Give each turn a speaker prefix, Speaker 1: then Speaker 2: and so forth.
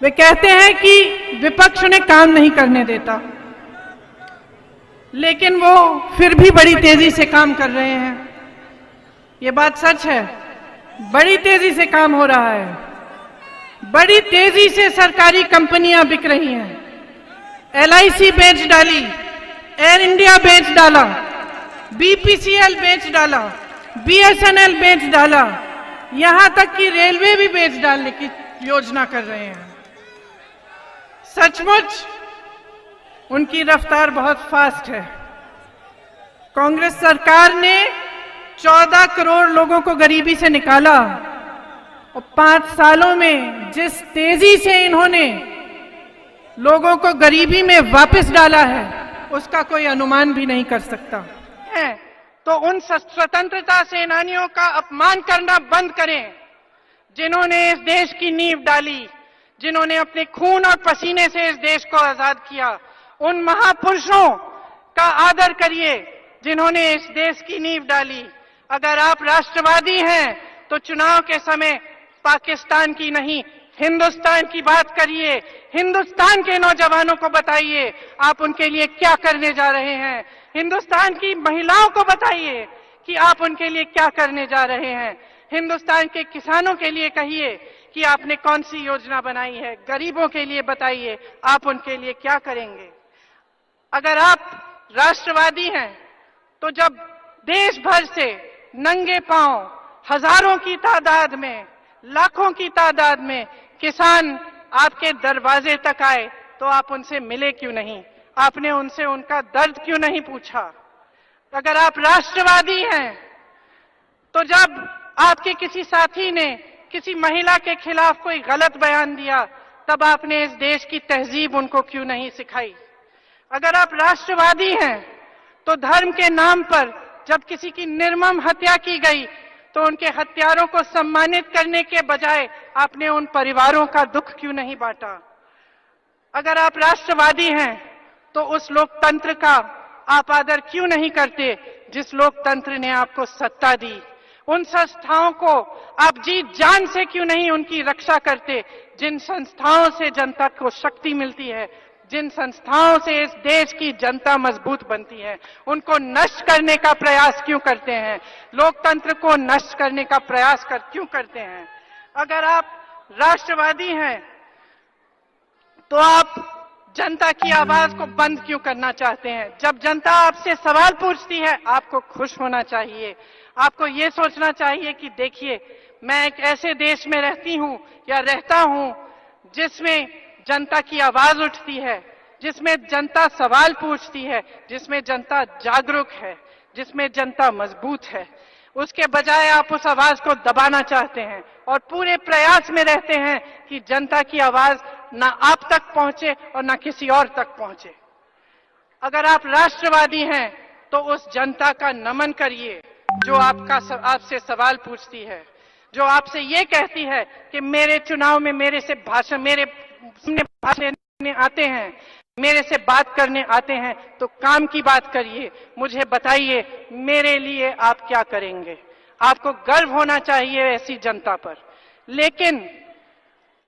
Speaker 1: वे कहते हैं कि विपक्ष उन्हें काम नहीं करने देता, लेकिन वो फिर भी बड़ी तेजी से काम कर रहे हैं। ये बात सच है, बड़ी तेजी से काम हो रहा है, बड़ी तेजी से सरकारी कंपनियां बिक रही हैं। LIC बेच डाली, एयर इंडिया बेच डाला, BPCL बेच डाला, BSNL बेच डाला, यहां तक कि रेलवे भी बेच डालने की योजना कर रहे हैं। सचमुच उनकी रफ्तार बहुत फास्ट है। कांग्रेस सरकार ने 14 करोड़ लोगों को गरीबी से निकाला और 5 सालों में जिस तेजी से इन्होंने लोगों को गरीबी में वापस डाला है, उसका कोई अनुमान भी नहीं कर सकता है। तो उन स्वतंत्रता सेनानियों का अपमान करना बंद करें, जिन्होंने इस देश की नींव डाली, जिन्होंने अपने खून और पसीने से इस देश को आजाद किया। उन महापुरुषों का आदर करिए जिन्होंने इस देश की नींव डाली। अगर आप राष्ट्रवादी हैं तो चुनाव के समय पाकिस्तान की नहीं, हिंदुस्तान की बात करिए। हिंदुस्तान के नौजवानों को बताइए आप उनके लिए क्या करने जा रहे हैं। हिंदुस्तान की महिलाओं को बताइए कि आप उनके लिए क्या करने जा रहे हैं। हिंदुस्तान के किसानों के लिए कहिए कि आपने कौन सी योजना बनाई है। गरीबों के लिए बताइए आप उनके लिए क्या करेंगे। अगर आप राष्ट्रवादी हैं तो जब देश भर से नंगे पांव हजारों की तादाद में, लाखों की तादाद में किसान आपके दरवाजे तक आए तो आप उनसे मिले क्यों नहीं? आपने उनसे उनका दर्द क्यों नहीं पूछा? अगर आप राष्ट्रवादी हैं तो जब आपके किसी साथी ने किसी महिला के खिलाफ कोई गलत बयान दिया, तब आपने इस देश की तहजीब उनको क्यों नहीं सिखाई? अगर आप राष्ट्रवादी हैं तो धर्म के नाम पर जब किसी की निर्मम हत्या की गई तो उनके हत्यारों को सम्मानित करने के बजाय आपने उन परिवारों का दुख क्यों नहीं बांटा? अगर आप राष्ट्रवादी हैं तो उस लोकतंत्र का आप आदर क्यों नहीं करते जिस लोकतंत्र ने आपको सत्ता दी? उन संस्थाओं को आप जी जान से क्यों नहीं उनकी रक्षा करते जिन संस्थाओं से जनता को शक्ति मिलती है, जिन संस्थाओं से इस देश की जनता मजबूत बनती है? उनको नष्ट करने का प्रयास क्यों करते हैं? लोकतंत्र को नष्ट करने का प्रयास क्यों करते हैं? अगर आप राष्ट्रवादी हैं तो आप जनता की आवाज को बंद क्यों करना चाहते हैं? जब जनता आपसे सवाल पूछती है आपको खुश होना चाहिए। आपको ये सोचना चाहिए कि देखिए, मैं एक ऐसे देश में रहती हूं या रहता हूं जिसमें जनता की आवाज उठती है, जिसमें जनता सवाल पूछती है, जिसमें जनता जागरूक है, जिसमें जनता मजबूत है। उसके बजाय आप उस आवाज को दबाना चाहते हैं और पूरे प्रयास में रहते हैं कि जनता की आवाज ना आप तक पहुंचे और ना किसी और तक पहुंचे। अगर आप राष्ट्रवादी हैं तो उस जनता का नमन करिए जो आपसे सवाल पूछती है, जो आपसे ये कहती है कि मेरे चुनाव में मेरे भाषण लेने आते हैं, मेरे से बात करने आते हैं, तो काम की बात करिए, मुझे बताइए मेरे लिए आप क्या करेंगे। आपको गर्व होना चाहिए ऐसी जनता पर। लेकिन